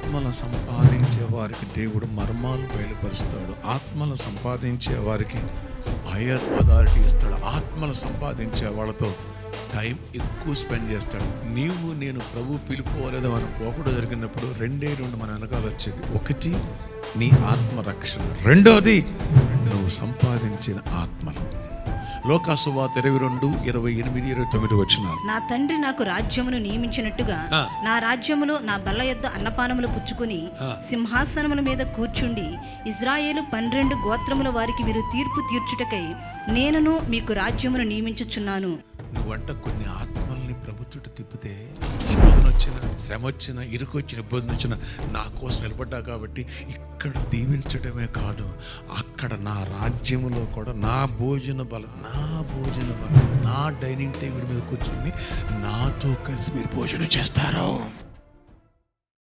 ఆత్మలను సంపాదించే వారికి దేవుడు మర్మాలు బయలుపరుస్తాడు. ఆత్మలను సంపాదించే వారికి హైయర్ అథారిటీ ఇస్తాడు. ఆత్మలు సంపాదించే వాళ్ళతో టైం ఎక్కువ స్పెండ్ చేస్తాడు. నేను ప్రభు పిలుపుకోలేదో మనం పోకూడదు జరిగినప్పుడు రెండు మన వెనకాల వచ్చేది. ఒకటి నీ ఆత్మరక్షణ, రెండోది నువ్వు సంపాదించిన ఆత్మలు. లోకాసువార్త 22:28-29 నా తండ్రి నాకు రాజ్యమును నియమించినట్టుగా నా రాజ్యములో నా బల్ల యొద్ద అన్నపానములు పుచ్చుకుని సింహాసనముల మీద కూర్చుండి ఇజ్రాయేలు 12 గోత్రముల వారికి మీరు తీర్పు తీర్చుటకై నేనును మీకు రాజ్యమును నియమించుచున్నాను. నువ్వంట కొన్ని ఆత్మల్ని ప్రభుత్వం తిప్పితే శోధన వచ్చిన, శ్రమ వచ్చిన, ఇరుకు వచ్చిన, ఇబ్బంది వచ్చిన నా కోసం నిలబడ్డా కాబట్టి ఇక్కడ దీవించడమే కాదు, అక్కడ నా రాజ్యములో కూడా నా భోజన బలం, నా డైనింగ్ టేబుల్ మీద కూర్చొని నాతో కలిసి మీరు భోజనం చేస్తారు.